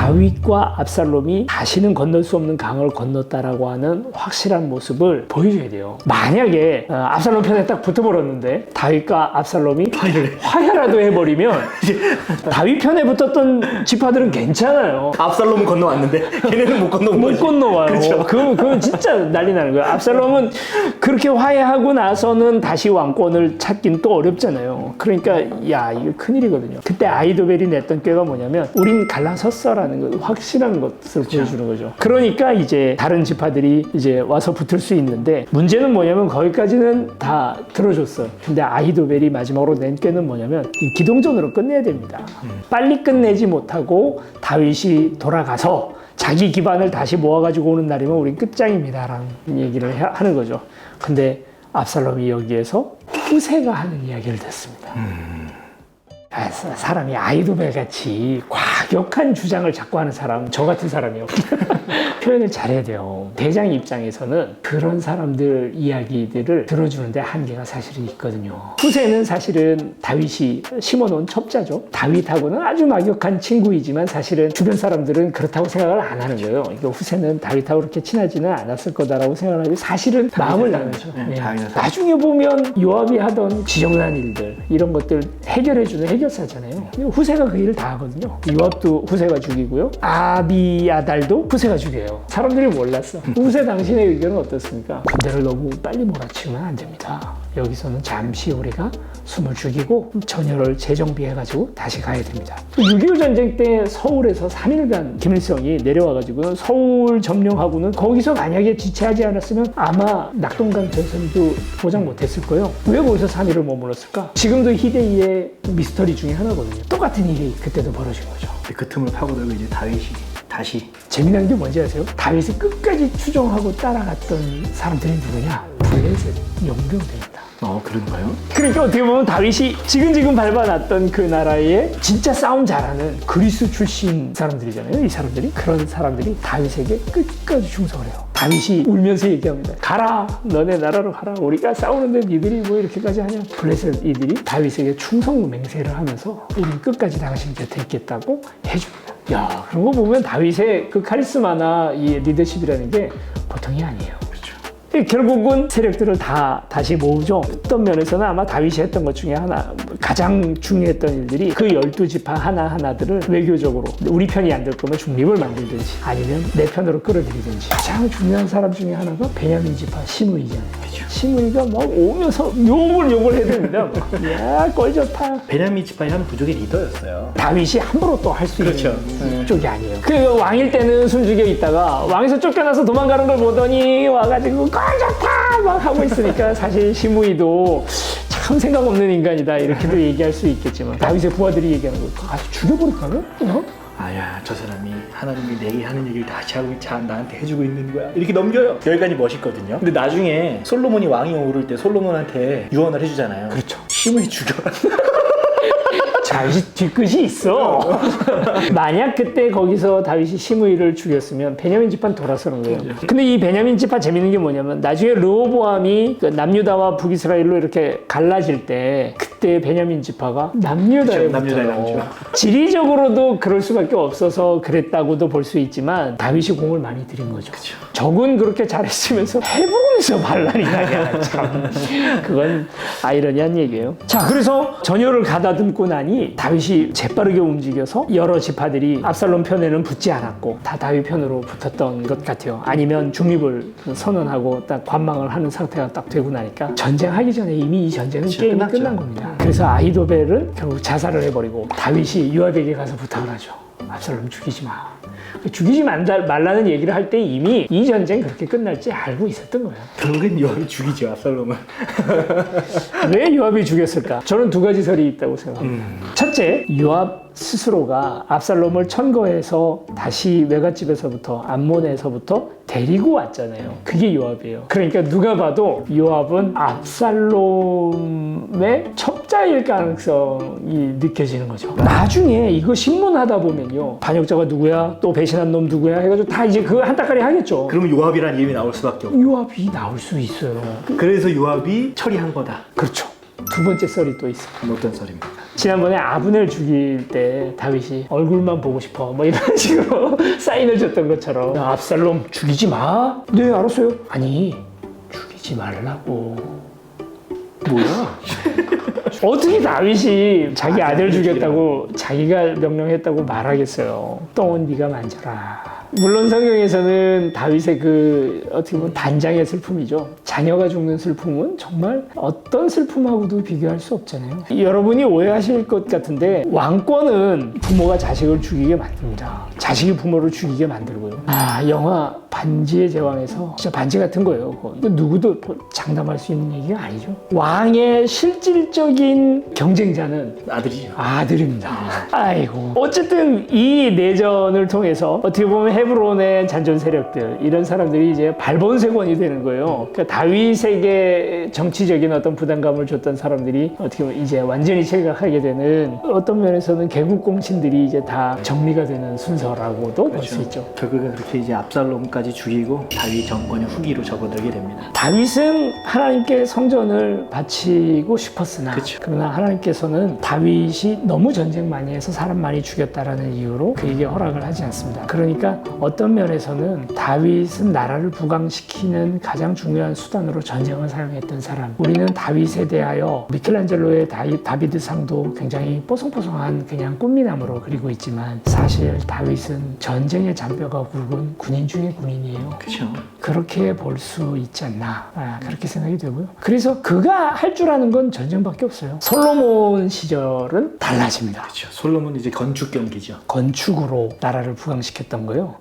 다윗과 압살롬이 다시는 건널 수 없는 강을 건넜다라고 하는 확실한 모습을 보여줘야 돼요. 만약에 압살롬 편에 딱 붙어버렸는데 다윗과 압살롬이 화해라도 해버리면 다윗 편에 붙었던 지파들은 괜찮아요. 압살롬은 건너왔는데 걔네는 못 건너온 못 거지. 건너와요. 그렇죠. 그건 진짜 난리 나는 거예요. 압살롬은 그렇게 화해하고 나서는 다시 왕권을 찾긴 또 어렵잖아요. 그러니까 야 이거 큰일이거든요. 그때 아히도벨이 냈던 꾀가 뭐냐면 우린 갈라섰어라는 거 확실한 것을 보여주는 거죠. 그러니까 이제 다른 지파들이 이제 와서 붙을 수 있는데 문제는 뭐냐면 거기까지는 다 들어줬어요. 근데 아히도벨이 마지막으로 낸 꾀는 뭐냐면 기동전으로 끝내야 됩니다. 빨리 끝내지 못하고 다윗이 돌아가서 자기 기반을 다시 모아가지고 오는 날이면 우린 끝장입니다라는 얘기를 하는 거죠. 근데 압살롬이 여기에서 후세가 하는 이야기를 듣습니다. 사람이 아히도벨 같이 과격한 주장을 자꾸 하는 사람, 저 같은 사람이요. 표현을 잘해야 돼요. 대장 입장에서는 그런 사람들 이야기들을 들어주는데 한계가 사실은 있거든요. 후세는 사실은 다윗이 심어놓은 첩자죠. 다윗하고는 아주 막역한 친구이지만 사실은 주변 사람들은 그렇다고 생각을 안 하는 거예요. 그러니까 후세는 다윗하고 그렇게 친하지는 않았을 거다라고 생각을 하고 사실은 마음을 나누죠. 네. 나중에 보면 요압이 하던 지정난 일들 이런 것들 해결해주는 해결사잖아요. 후세가 그 일을 다 하거든요. 요압도 후세가 죽이고요. 아비아달도 후세가 죽여요. 사람들이 몰랐어. 후세 당신의 의견은 어떻습니까? 군대를 너무 빨리 몰아치우면 안 됩니다. 여기서는 잠시 우리가 숨을 죽이고 전열을 재정비해가지고 다시 가야 됩니다. 6.25 전쟁 때 서울에서 3일간 김일성이 내려와가지고 서울 점령하고는 거기서 만약에 지체하지 않았으면 아마 낙동강 전선도 보장 못했을 거예요. 왜 거기서 3일을 머물렀을까? 지금도 희대이의 미스터리 중에 하나거든요. 똑같은 일이 그때도 벌어진 거죠. 그 틈을 파고들고 이제 다윗이 다시 재미난 게 뭔지 아세요? 다윗을 끝까지 추종하고 따라갔던 사람들이 누구냐? 블레셋 용병들입니다. 그런가요? 그러니까 어떻게 보면 다윗이 지근지근 밟아놨던 그 나라에 진짜 싸움 잘하는 그리스 출신 사람들이잖아요. 이 사람들이. 그런 사람들이 다윗에게 끝까지 충성을 해요. 다윗이 울면서 얘기합니다. 가라! 너네 나라로 가라. 우리가 싸우는데 니들이 뭐 이렇게까지 하냐? 블레셋 이들이 다윗에게 충성 맹세를 하면서 우린 끝까지 당신 곁에 있겠다고 해줍니다. 야, 그런 거 보면 다윗의 그 카리스마나 이 리더십이라는 게 보통이 아니에요. 결국은 세력들을 다시 모으죠. 어떤 면에서는 아마 다윗이 했던 것 중에 하나, 가장 중요했던 일들이 그 12지파 하나하나들을 외교적으로 우리 편이 안 될 거면 중립을 만들든지 아니면 내 편으로 끌어들이든지 가장 중요한 사람 중에 하나가 베냐민 지파 시므이잖아요. 그렇죠. 시므이가 막 오면서 욕을 해댑니다. 야, 꼴 좋다. 베냐민 지파의 한 부족의 리더였어요. 다윗이 함부로 또 할 수 그렇죠. 있는 쪽이 아니에요. 그 왕일 때는 숨죽여 있다가 왕에서 쫓겨나서 도망가는 걸 보더니 와가지고 꼴 좋다 막 하고 있으니까 사실 시므이도 참 생각 없는 인간이다 이렇게도 얘기할 수 있겠지만 다윗의 부하들이 얘기하는 거 가서 죽여버릴까요? 아야, 저 사람이 하나님이 내게 하는 얘기를 다시 하고 나한테 해주고 있는 거야. 이렇게 넘겨요. 여기까지 멋있거든요. 근데 나중에 솔로몬이 왕이 오를 때 솔로몬한테 유언을 해주잖아요. 그렇죠. 시므이 죽여라. 다윗이 뒤끝이 있어. 만약 그때 거기서 다윗이 시므이를 죽였으면 베냐민 지파는 돌아서는 거예요. 근데 이 베냐민 지파 재밌는 게 뭐냐면 나중에 르호보암이 그 남유다와 북이스라엘로 이렇게 갈라질 때 그때 베냐민 지파가 남유다에 붙어요. 지리적으로도 그럴 수밖에 없어서 그랬다고도 볼 수 있지만 다윗이 공을 많이 들인 거죠. 그쵸. 적은 그렇게 잘했으면서 헤브론에서 반란이 나냐. 참 그건 아이러니한 얘기예요. 자, 그래서 전열을 가다듬고 나니 다윗이 재빠르게 움직여서 여러 지파들이 압살롬 편에는 붙지 않았고 다 다윗 편으로 붙었던 것 같아요. 아니면 중립을 선언하고 딱 관망을 하는 상태가 딱 되고 나니까 전쟁하기 전에 이미 이 전쟁은 게임이 끝난 겁니다. 그래서 아히도벨은 결국 자살을 해버리고 다윗이 요압에게 가서 부탁을 하죠. 압살롬 죽이지 마. 죽이지 말라는 얘기를 할 때 이미 이 전쟁 그렇게 끝날지 알고 있었던 거예요. 결국엔 요압이 죽이죠, 압살롬을. 왜 요압이 죽였을까? 저는 두 가지 설이 있다고 생각합니다. 첫째, 요압 스스로가 압살롬을 천거해서 다시 외갓집에서부터 암몬에서부터 데리고 왔잖아요. 그게 요압이에요. 그러니까 누가 봐도 요압은 압살롬의 첩자일 가능성이 느껴지는 거죠. 나중에 이거 신문하다 보면요, 반역자가 누구야, 또 배신한 놈 누구야 해가지고 다 이제 그거 한따까리 하겠죠. 그러면 요압이라는 이름이 나올 수밖에 없고. 요압이 나올 수 있어요. 그래서 요압이 처리한 거다. 그렇죠. 두 번째 썰이 또 있습니다. 어떤 썰입니까? 지난번에 아브넬 죽일 때 다윗이 얼굴만 보고 싶어 뭐 이런 식으로 사인을 줬던 것처럼 야, 압살롬 죽이지 마. 네 알았어요. 아니 죽이지 말라고. 뭐야? 어떻게 다윗이 자기 아들 죽였다고 자기가 명령했다고 말하겠어요. 똥은 네가 만져라. 물론 성경에서는 다윗의 그 어떻게 보면 단장의 슬픔이죠. 자녀가 죽는 슬픔은 정말 어떤 슬픔하고도 비교할 수 없잖아요. 여러분이 오해하실 것 같은데 왕권은 부모가 자식을 죽이게 만듭니다. 자식이 부모를 죽이게 만들고요. 영화 반지의 제왕에서 진짜 반지 같은 거예요. 그거. 누구도 장담할 수 있는 얘기가 아니죠. 왕의 실질적인 경쟁자는 아들이죠. 아들입니다. 아이고. 어쨌든 이 내전을 통해서 어떻게 보면 헤브론의 잔존 세력들 이런 사람들이 이제 발본색원이 되는 거예요. 그러니까 다윗에게 정치적인 어떤 부담감을 줬던 사람들이 어떻게 보면 이제 완전히 체각하게 되는 어떤 면에서는 개국공신들이 이제 다 정리가 되는 순서라고도 볼 수 있죠. 결국엔 그렇게 이제 압살롬까지 죽이고 다윗 정권의 후기로 접어들게 됩니다. 다윗은 하나님께 성전을 바치고 싶었으나 그쵸. 그러나 하나님께서는 다윗이 너무 전쟁 많이 해서 사람 많이 죽였다라는 이유로 그에게 허락을 하지 않습니다. 그러니까 어떤 면에서는 다윗은 나라를 부강시키는 가장 중요한 수단으로 전쟁을 사용했던 사람. 우리는 다윗에 대하여 미켈란젤로의 다비드상도 굉장히 뽀송뽀송한 그냥 꽃미남으로 그리고 있지만 사실 다윗은 전쟁의 잔뼈가 굵은 군인 중에 군인이에요. 그렇죠. 그렇게 볼 수 있지 않나 그렇게 생각이 되고요. 그래서 그가 할 줄 아는 건 전쟁밖에 없어요. 솔로몬 시절은 달라집니다. 그렇죠. 솔로몬은 이제 건축 경기죠. 건축으로 나라를 부강시켰던 거예요.